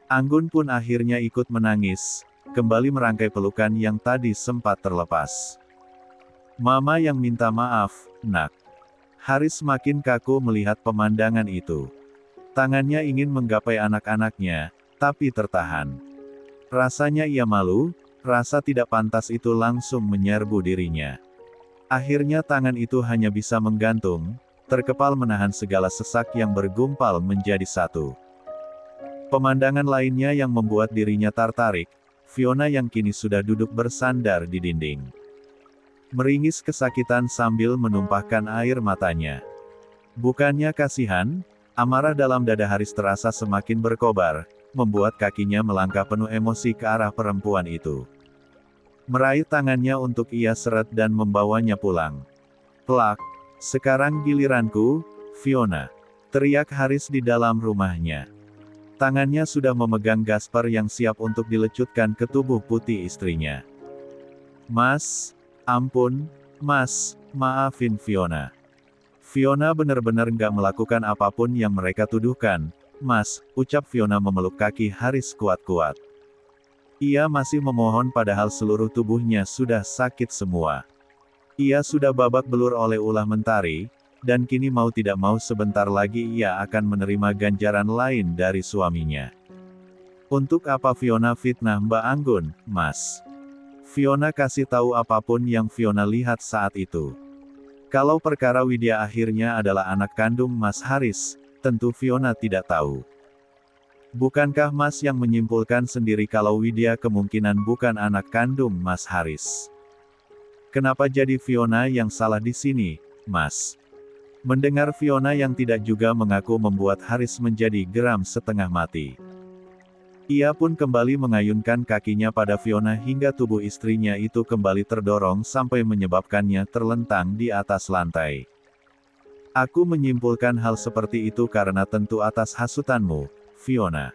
Anggun pun akhirnya ikut menangis, kembali merangkai pelukan yang tadi sempat terlepas. Mama yang minta maaf, nak. Haris semakin kaku melihat pemandangan itu. Tangannya ingin menggapai anak-anaknya, tapi tertahan. Rasanya ia malu, rasa tidak pantas itu langsung menyerbu dirinya. Akhirnya tangan itu hanya bisa menggantung, terkepal menahan segala sesak yang bergumpal menjadi satu. Pemandangan lainnya yang membuat dirinya tertarik, Fiona yang kini sudah duduk bersandar di dinding. Meringis kesakitan sambil menumpahkan air matanya. Bukannya kasihan, amarah dalam dada Haris terasa semakin berkobar, membuat kakinya melangkah penuh emosi ke arah perempuan itu. Meraih tangannya untuk ia seret dan membawanya pulang. Plak, sekarang giliranku, Fiona. Teriak Haris di dalam rumahnya. Tangannya sudah memegang Gaspar yang siap untuk dilecutkan ke tubuh putih istrinya. Mas, ampun, Mas, maafin Fiona. Fiona benar-benar nggak melakukan apapun yang mereka tuduhkan, Mas, ucap Fiona memeluk kaki Haris kuat-kuat. Ia masih memohon padahal seluruh tubuhnya sudah sakit semua. Ia sudah babak belur oleh ulah mentari, dan kini mau tidak mau sebentar lagi ia akan menerima ganjaran lain dari suaminya. Untuk apa Fiona fitnah Mbak Anggun, Mas? Fiona kasih tahu apapun yang Fiona lihat saat itu. Kalau perkara Widya akhirnya adalah anak kandung Mas Haris, tentu Fiona tidak tahu. Bukankah Mas yang menyimpulkan sendiri kalau Widya kemungkinan bukan anak kandung Mas Haris? Kenapa jadi Fiona yang salah di sini, Mas? Mendengar Fiona yang tidak juga mengaku membuat Haris menjadi geram setengah mati. Ia pun kembali mengayunkan kakinya pada Fiona hingga tubuh istrinya itu kembali terdorong sampai menyebabkannya terlentang di atas lantai. Aku menyimpulkan hal seperti itu karena tentu atas hasutanmu, Fiona.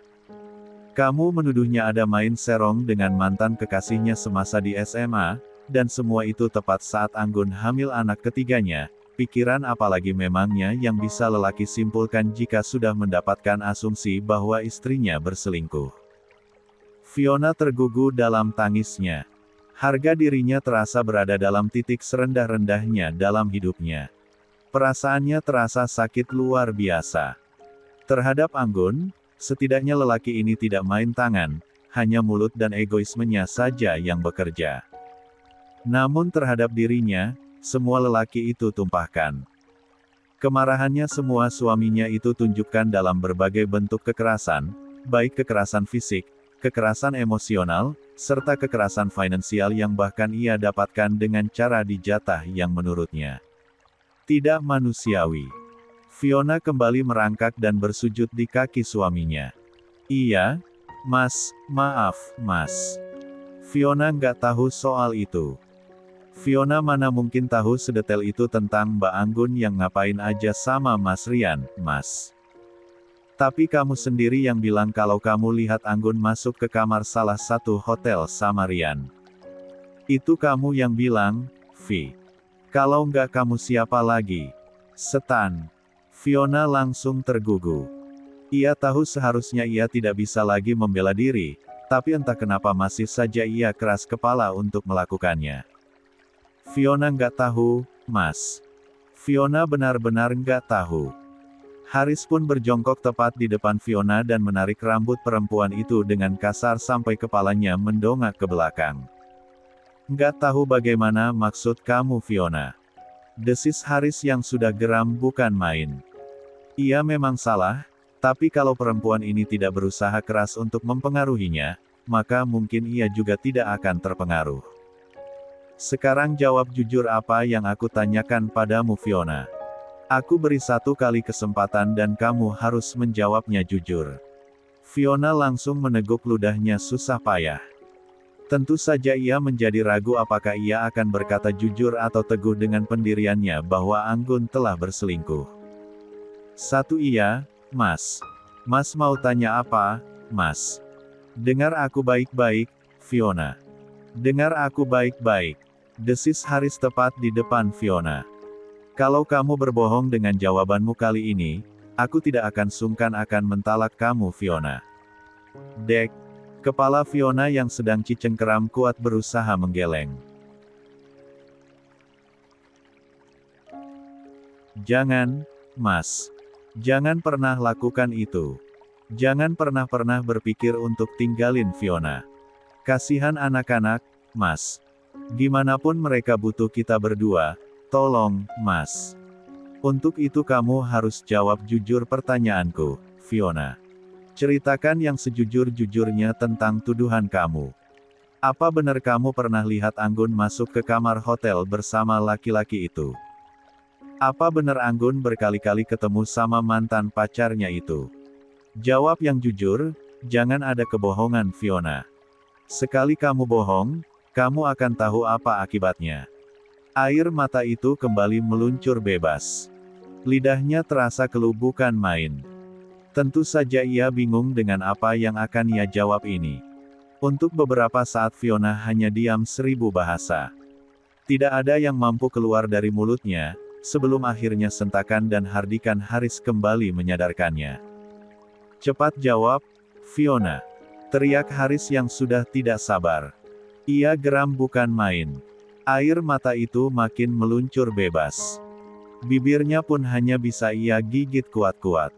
Kamu menuduhnya ada main serong dengan mantan kekasihnya semasa di SMA, dan semua itu tepat saat Anggun hamil anak ketiganya. Pikiran apalagi memangnya yang bisa lelaki simpulkan jika sudah mendapatkan asumsi bahwa istrinya berselingkuh. Fiona tergugu dalam tangisnya. Harga dirinya terasa berada dalam titik serendah-rendahnya dalam hidupnya. Perasaannya terasa sakit luar biasa. Terhadap Anggun, setidaknya lelaki ini tidak main tangan, hanya mulut dan egoismenya saja yang bekerja. Namun terhadap dirinya, semua lelaki itu tumpahkan. Kemarahannya semua suaminya itu tunjukkan dalam berbagai bentuk kekerasan, baik kekerasan fisik, kekerasan emosional, serta kekerasan finansial yang bahkan ia dapatkan dengan cara dijatah yang menurutnya tidak manusiawi. Fiona kembali merangkak dan bersujud di kaki suaminya. Iya, Mas, maaf, Mas. Fiona nggak tahu soal itu. Fiona mana mungkin tahu sedetail itu tentang Mbak Anggun yang ngapain aja sama Mas Rian, Mas. Tapi kamu sendiri yang bilang kalau kamu lihat Anggun masuk ke kamar salah satu hotel sama Rian. Itu kamu yang bilang, Vi. Kalau nggak kamu siapa lagi? Setan. Fiona langsung tergugu. Ia tahu seharusnya ia tidak bisa lagi membela diri, tapi entah kenapa masih saja ia keras kepala untuk melakukannya. Fiona nggak tahu, Mas. Fiona benar-benar nggak tahu. Haris pun berjongkok tepat di depan Fiona dan menarik rambut perempuan itu dengan kasar sampai kepalanya mendongak ke belakang. Nggak tahu bagaimana maksud kamu Fiona. Desis Haris yang sudah geram bukan main. Ia memang salah, tapi kalau perempuan ini tidak berusaha keras untuk mempengaruhinya, maka mungkin ia juga tidak akan terpengaruh. Sekarang jawab jujur apa yang aku tanyakan padamu Fiona. Aku beri satu kali kesempatan dan kamu harus menjawabnya jujur. Fiona langsung meneguk ludahnya susah payah. Tentu saja ia menjadi ragu apakah ia akan berkata jujur atau teguh dengan pendiriannya bahwa Anggun telah berselingkuh. Satu iya, Mas. Mas mau tanya apa, Mas? Dengar aku baik-baik, Fiona. Dengar aku baik-baik. Desis Haris tepat di depan Fiona. Kalau kamu berbohong dengan jawabanmu kali ini, aku tidak akan sungkan akan mentalak kamu Fiona. Dek. Kepala Fiona yang sedang cicengkeram kuat berusaha menggeleng. Jangan, Mas. Jangan pernah lakukan itu. Jangan pernah berpikir untuk tinggalin Fiona. Kasihan anak-anak, Mas. Gimanapun mereka butuh kita berdua, tolong, Mas. Untuk itu kamu harus jawab jujur pertanyaanku, Fiona. Ceritakan yang sejujur-jujurnya tentang tuduhan kamu. Apa benar kamu pernah lihat Anggun masuk ke kamar hotel bersama laki-laki itu? Apa benar Anggun berkali-kali ketemu sama mantan pacarnya itu? Jawab yang jujur, jangan ada kebohongan Fiona. Sekali kamu bohong, kamu akan tahu apa akibatnya. Air mata itu kembali meluncur bebas. Lidahnya terasa keluh bukan main. Tentu saja ia bingung dengan apa yang akan ia jawab ini. Untuk beberapa saat Fiona hanya diam 1000 bahasa. Tidak ada yang mampu keluar dari mulutnya, sebelum akhirnya sentakan dan hardikan Haris kembali menyadarkannya. Cepat jawab, Fiona. Teriak Haris yang sudah tidak sabar. Ia geram bukan main. Air mata itu makin meluncur bebas. Bibirnya pun hanya bisa ia gigit kuat-kuat.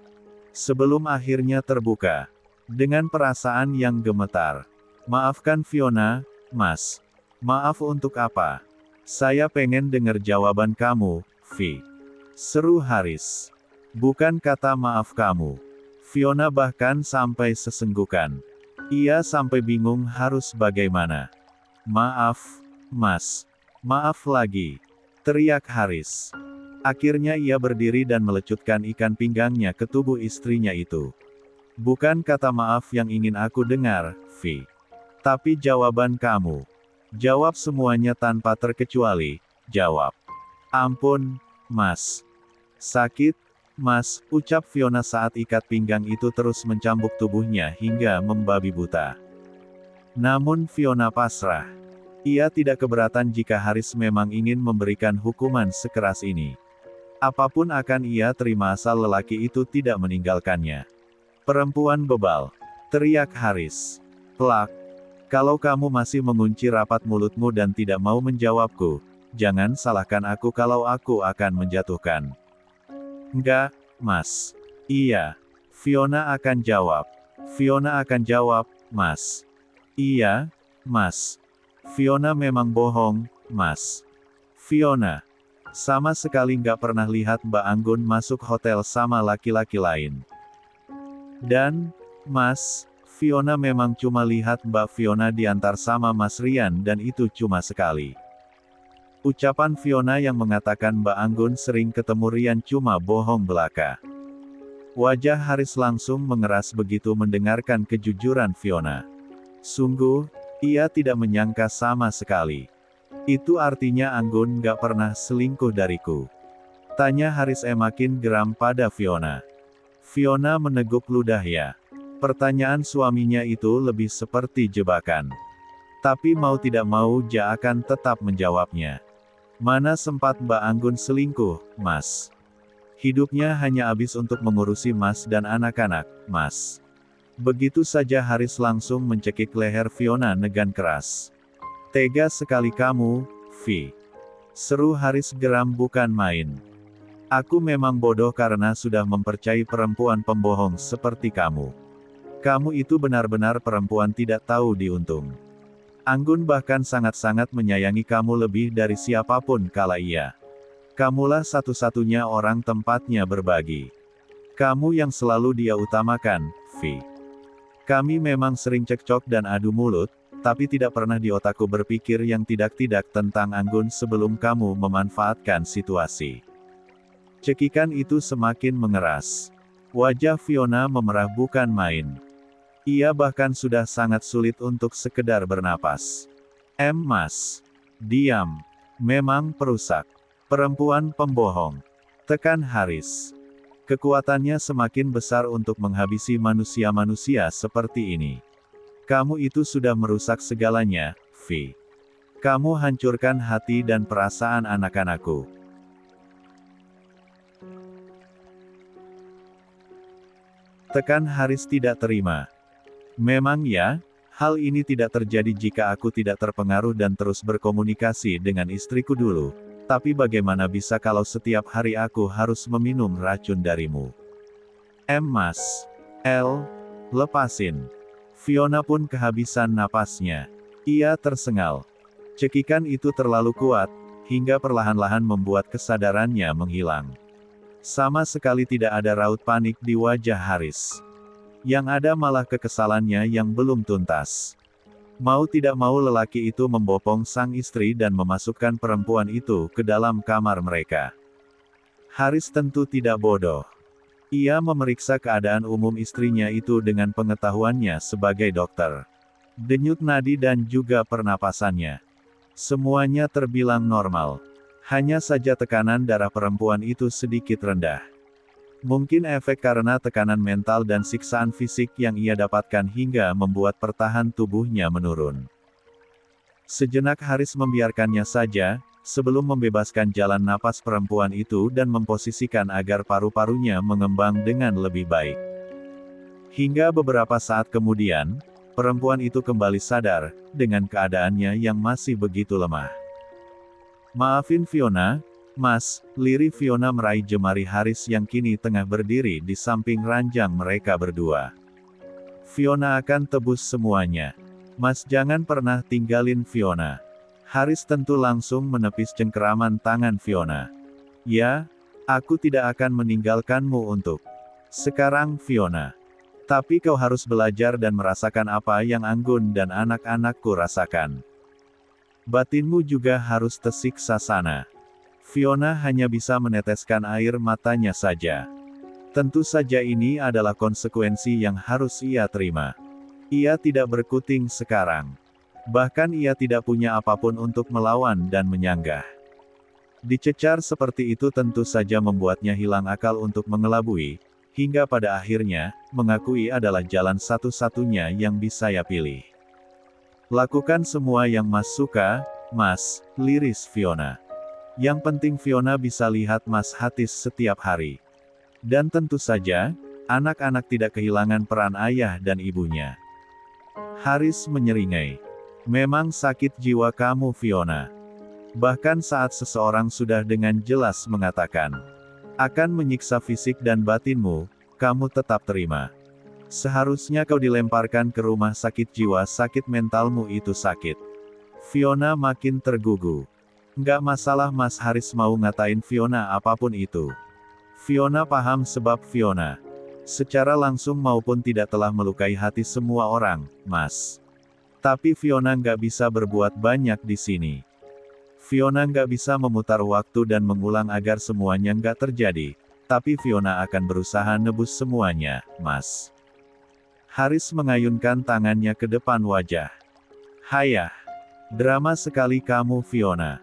Sebelum akhirnya terbuka. Dengan perasaan yang gemetar. Maafkan Fiona, Mas. Maaf untuk apa? Saya pengen dengar jawaban kamu, Vi. Seru Haris. Bukan kata maaf kamu. Fiona bahkan sampai sesenggukan. Ia sampai bingung harus bagaimana. Maaf, Mas. Maaf lagi. Teriak Haris. Akhirnya ia berdiri dan melecutkan ikan pinggangnya ke tubuh istrinya itu. Bukan kata maaf yang ingin aku dengar, Vi. Tapi jawaban kamu. Jawab semuanya tanpa terkecuali. Jawab. Ampun, Mas. Sakit, Mas, ucap Fiona saat ikat pinggang itu terus mencambuk tubuhnya hingga membabi buta. Namun Fiona pasrah. Ia tidak keberatan jika Haris memang ingin memberikan hukuman sekeras ini. Apapun akan ia terima asal lelaki itu tidak meninggalkannya. Perempuan bebal. Teriak Haris. Plak. Kalau kamu masih mengunci rapat mulutmu dan tidak mau menjawabku, jangan salahkan aku kalau aku akan menjatuhkan. Enggak, Mas. Iya. Fiona akan jawab. Fiona akan jawab, Mas. Iya, Mas. Fiona memang bohong, Mas. Fiona. Sama sekali nggak pernah lihat Mbak Anggun masuk hotel sama laki-laki lain. Dan, Mas, Fiona memang cuma lihat Mbak Fiona diantar sama Mas Rian dan itu cuma sekali. Ucapan Fiona yang mengatakan Mbak Anggun sering ketemu Rian cuma bohong belaka. Wajah Haris langsung mengeras begitu mendengarkan kejujuran Fiona. Sungguh, ia tidak menyangka sama sekali. Itu artinya Anggun gak pernah selingkuh dariku. Tanya Haris makin geram pada Fiona. Fiona meneguk ludahnya. Pertanyaan suaminya itu lebih seperti jebakan. Tapi mau tidak mau dia akan tetap menjawabnya. Mana sempat Mbak Anggun selingkuh, Mas? Hidupnya hanya habis untuk mengurusi Mas dan anak-anak, Mas. Begitu saja Haris langsung mencekik leher Fiona negan keras. Tega sekali kamu, Vi. Seru Haris geram bukan main. Aku memang bodoh karena sudah mempercayai perempuan pembohong seperti kamu. Kamu itu benar-benar perempuan tidak tahu diuntung. Anggun bahkan sangat-sangat menyayangi kamu lebih dari siapapun kala ia. Kamulah satu-satunya orang tempatnya berbagi. Kamu yang selalu dia utamakan, Vi. Kami memang sering cekcok dan adu mulut, tapi tidak pernah di otakku berpikir yang tidak-tidak tentang Anggun sebelum kamu memanfaatkan situasi. Cekikan itu semakin mengeras. Wajah Fiona memerah bukan main. Ia bahkan sudah sangat sulit untuk sekedar bernapas. Mas. Diam. Memang perusak. Perempuan pembohong. Tekan Haris. Kekuatannya semakin besar untuk menghabisi manusia-manusia seperti ini. Kamu itu sudah merusak segalanya, Vi. Kamu hancurkan hati dan perasaan anak-anakku. Tekan Haris tidak terima. Memang ya, hal ini tidak terjadi jika aku tidak terpengaruh dan terus berkomunikasi dengan istriku dulu. Tapi bagaimana bisa kalau setiap hari aku harus meminum racun darimu? Mas. Lepasin. Fiona pun kehabisan napasnya. Ia tersengal. Cekikan itu terlalu kuat, hingga perlahan-lahan membuat kesadarannya menghilang. Sama sekali tidak ada raut panik di wajah Haris. Yang ada malah kekesalannya yang belum tuntas. Mau tidak mau lelaki itu membopong sang istri dan memasukkan perempuan itu ke dalam kamar mereka. Haris tentu tidak bodoh. Ia memeriksa keadaan umum istrinya itu dengan pengetahuannya sebagai dokter. Denyut nadi dan juga pernapasannya. Semuanya terbilang normal. Hanya saja tekanan darah perempuan itu sedikit rendah. Mungkin efek karena tekanan mental dan siksaan fisik yang ia dapatkan hingga membuat pertahanan tubuhnya menurun. Sejenak Haris membiarkannya saja, sebelum membebaskan jalan napas perempuan itu dan memposisikan agar paru-parunya mengembang dengan lebih baik. Hingga beberapa saat kemudian, perempuan itu kembali sadar, dengan keadaannya yang masih begitu lemah. Maafin Fiona, Mas, lirih Fiona meraih jemari Haris yang kini tengah berdiri di samping ranjang mereka berdua. Fiona akan tebus semuanya. Mas jangan pernah tinggalin Fiona. Haris tentu langsung menepis cengkeraman tangan Fiona. Ya, aku tidak akan meninggalkanmu untuk sekarang Fiona. Tapi kau harus belajar dan merasakan apa yang Anggun dan anak-anakku rasakan. Batinmu juga harus tersiksa sana. Fiona hanya bisa meneteskan air matanya saja. Tentu saja ini adalah konsekuensi yang harus ia terima. Ia tidak berkuting sekarang. Bahkan ia tidak punya apapun untuk melawan dan menyanggah. Dicecar seperti itu tentu saja membuatnya hilang akal untuk mengelabui, hingga pada akhirnya, mengakui adalah jalan satu-satunya yang bisa ia pilih. Lakukan semua yang Mas suka, Mas, liris Fiona. Yang penting Fiona bisa lihat Mas Hatis setiap hari. Dan tentu saja, anak-anak tidak kehilangan peran ayah dan ibunya. Haris menyeringai. Memang sakit jiwa kamu Fiona. Bahkan saat seseorang sudah dengan jelas mengatakan, akan menyiksa fisik dan batinmu, kamu tetap terima. Seharusnya kau dilemparkan ke rumah sakit jiwa, sakit mentalmu itu sakit. Fiona makin tergugu. Nggak masalah Mas Haris mau ngatain Fiona apapun itu. Fiona paham sebab Fiona, secara langsung maupun tidak telah melukai hati semua orang, Mas. Tapi Fiona nggak bisa berbuat banyak di sini. Fiona nggak bisa memutar waktu dan mengulang agar semuanya nggak terjadi. Tapi Fiona akan berusaha nebus semuanya, Mas. Haris mengayunkan tangannya ke depan wajah. Hayah. Drama sekali kamu Fiona.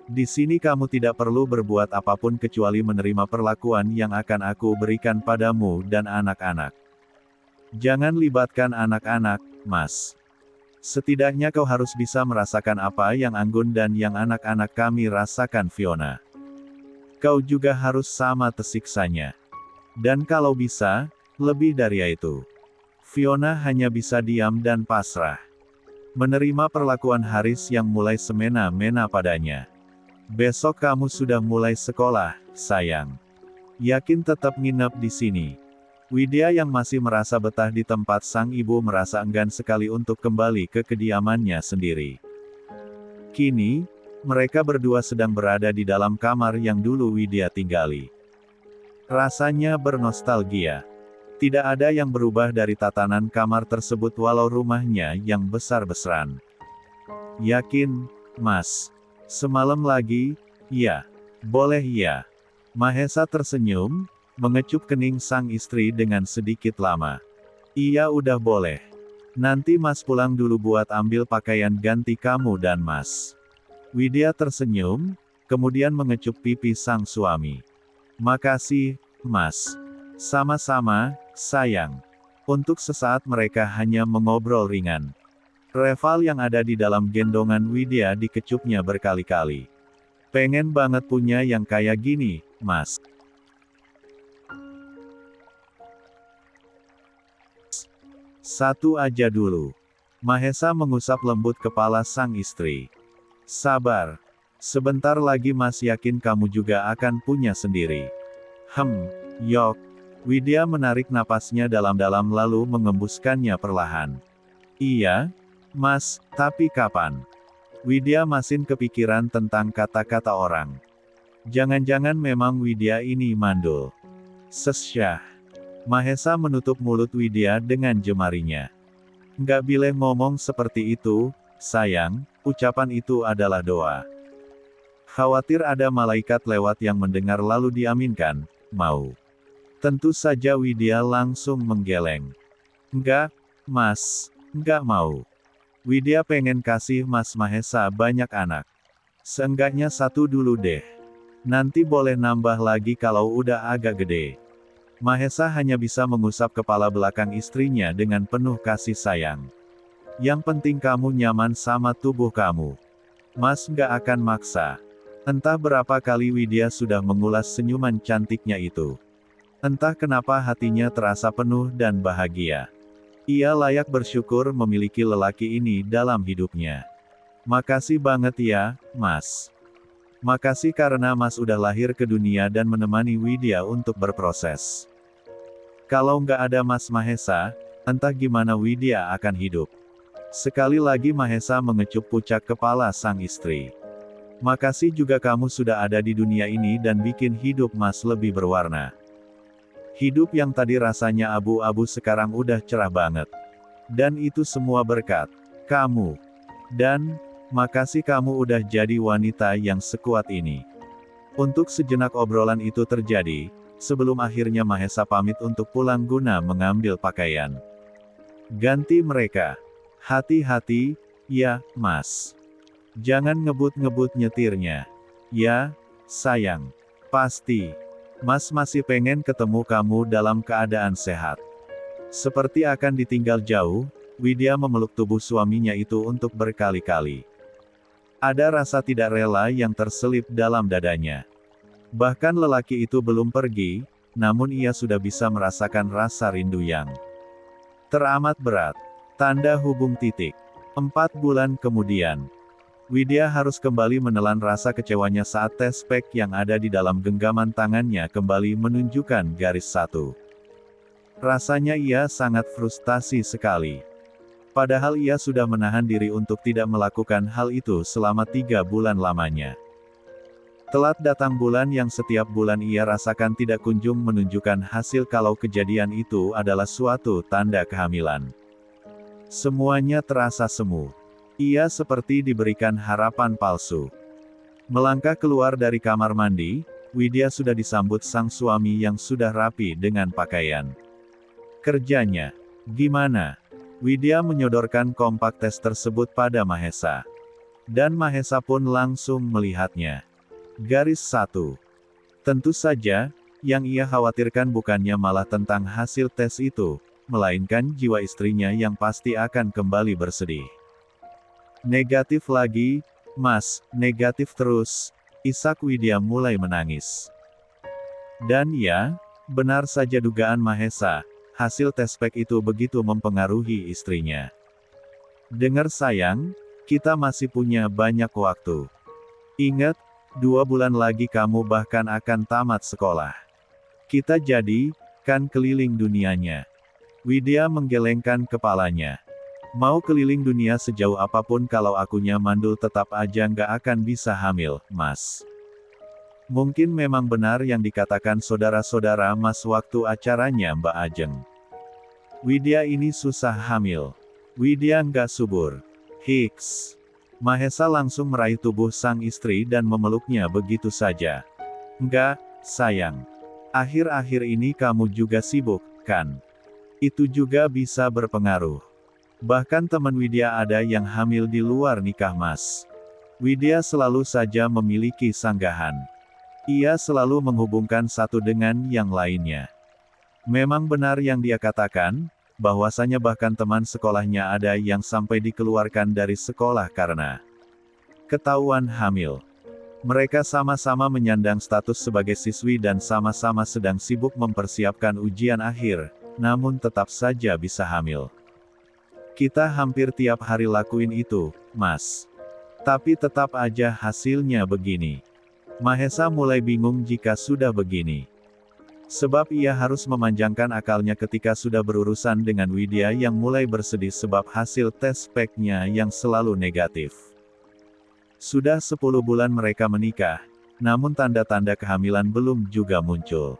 Di sini kamu tidak perlu berbuat apapun kecuali menerima perlakuan yang akan aku berikan padamu dan anak-anak. Jangan libatkan anak-anak, Mas. Setidaknya kau harus bisa merasakan apa yang Anggun dan yang anak-anak kami rasakan Fiona. Kau juga harus sama tersiksanya. Dan kalau bisa, lebih dari itu. Fiona hanya bisa diam dan pasrah. Menerima perlakuan Haris yang mulai semena-mena padanya. Besok kamu sudah mulai sekolah, sayang. Yakin tetap nginep di sini. Widya yang masih merasa betah di tempat sang ibu merasa enggan sekali untuk kembali ke kediamannya sendiri. Kini, mereka berdua sedang berada di dalam kamar yang dulu Widya tinggali. Rasanya bernostalgia. Tidak ada yang berubah dari tatanan kamar tersebut walau rumahnya yang besar-besaran. Yakin, Mas? Semalam lagi, ya. Boleh ya. Mahesa tersenyum, mengecup kening sang istri dengan sedikit lama. Iya udah boleh. Nanti Mas pulang dulu buat ambil pakaian ganti kamu dan Mas. Widya tersenyum, kemudian mengecup pipi sang suami. Makasih, Mas. Sama-sama, sayang. Untuk sesaat mereka hanya mengobrol ringan. Reval yang ada di dalam gendongan Widya dikecupnya berkali-kali. Pengen banget punya yang kayak gini, Mas. Satu aja dulu. Mahesa mengusap lembut kepala sang istri. Sabar. Sebentar lagi Mas yakin kamu juga akan punya sendiri. Yok. Widya menarik napasnya dalam-dalam lalu mengembuskannya perlahan. Iya, Mas, tapi kapan? Widya makin kepikiran tentang kata-kata orang. Jangan-jangan memang Widya ini mandul. Sesyah. Mahesa menutup mulut Widya dengan jemarinya. Nggak boleh ngomong seperti itu, sayang, ucapan itu adalah doa. Khawatir ada malaikat lewat yang mendengar lalu diaminkan, mau. Tentu saja Widya langsung menggeleng. Enggak, Mas, enggak mau. Widya pengen kasih Mas Mahesa banyak anak. Seenggaknya satu dulu deh. Nanti boleh nambah lagi kalau udah agak gede. Mahesa hanya bisa mengusap kepala belakang istrinya dengan penuh kasih sayang. Yang penting kamu nyaman sama tubuh kamu. Mas nggak akan maksa. Entah berapa kali Widya sudah mengulas senyuman cantiknya itu. Entah kenapa hatinya terasa penuh dan bahagia. Ia layak bersyukur memiliki lelaki ini dalam hidupnya. Makasih banget ya, Mas. Makasih karena Mas udah lahir ke dunia dan menemani Widya untuk berproses. Kalau nggak ada Mas Mahesa, entah gimana Widya akan hidup. Sekali lagi Mahesa mengecup pucak kepala sang istri. Makasih juga kamu sudah ada di dunia ini dan bikin hidup Mas lebih berwarna. Hidup yang tadi rasanya abu-abu sekarang udah cerah banget. Dan itu semua berkat kamu. Dan, makasih kamu udah jadi wanita yang sekuat ini. Untuk sejenak obrolan itu terjadi, sebelum akhirnya Mahesa pamit untuk pulang guna mengambil pakaian. Ganti mereka. Hati-hati, ya, Mas. Jangan ngebut-ngebut nyetirnya. Ya, sayang. Pasti. Mas masih pengen ketemu kamu dalam keadaan sehat. Seperti akan ditinggal jauh, Widya memeluk tubuh suaminya itu untuk berkali-kali. Ada rasa tidak rela yang terselip dalam dadanya. Bahkan lelaki itu belum pergi, namun ia sudah bisa merasakan rasa rindu yang teramat berat. Tanda hubung titik. 4 bulan kemudian, Widya harus kembali menelan rasa kecewanya saat tes pack yang ada di dalam genggaman tangannya kembali menunjukkan garis 1. Rasanya ia sangat frustasi sekali. Padahal ia sudah menahan diri untuk tidak melakukan hal itu selama 3 bulan lamanya. Telat datang bulan yang setiap bulan ia rasakan tidak kunjung menunjukkan hasil kalau kejadian itu adalah suatu tanda kehamilan. Semuanya terasa semu. Ia seperti diberikan harapan palsu. Melangkah keluar dari kamar mandi, Widya sudah disambut sang suami yang sudah rapi dengan pakaian kerjanya. Gimana? Widya menyodorkan kompak tes tersebut pada Mahesa. Dan Mahesa pun langsung melihatnya. Garis 1. Tentu saja, yang ia khawatirkan bukannya malah tentang hasil tes itu, melainkan jiwa istrinya yang pasti akan kembali bersedih. Negatif lagi, Mas, negatif terus. Isak Widya mulai menangis. Dan ya, benar saja dugaan Mahesa, hasil tes pack itu begitu mempengaruhi istrinya. Dengar sayang, kita masih punya banyak waktu. Ingat, 2 bulan lagi kamu bahkan akan tamat sekolah. Kita jadi, kan keliling dunianya. Widya menggelengkan kepalanya. Mau keliling dunia sejauh apapun kalau akunya mandul tetap aja nggak akan bisa hamil, Mas. Mungkin memang benar yang dikatakan saudara-saudara Mas waktu acaranya Mbak Ajeng. Widya ini susah hamil. Widya nggak subur. Hiks. Mahesa langsung meraih tubuh sang istri dan memeluknya begitu saja. Enggak, sayang. Akhir-akhir ini kamu juga sibuk, kan? Itu juga bisa berpengaruh. Bahkan teman Widya ada yang hamil di luar nikah Mas. Widya selalu saja memiliki sanggahan. Ia selalu menghubungkan satu dengan yang lainnya. Memang benar yang dia katakan, bahwasanya bahkan teman sekolahnya ada yang sampai dikeluarkan dari sekolah karena ketahuan hamil. Mereka sama-sama menyandang status sebagai siswi dan sama-sama sedang sibuk mempersiapkan ujian akhir, namun tetap saja bisa hamil. Kita hampir tiap hari lakuin itu, Mas. Tapi tetap aja hasilnya begini. Mahesa mulai bingung jika sudah begini. Sebab ia harus memanjangkan akalnya ketika sudah berurusan dengan Widya yang mulai bersedih sebab hasil tes speknya yang selalu negatif. Sudah 10 bulan mereka menikah, namun tanda-tanda kehamilan belum juga muncul.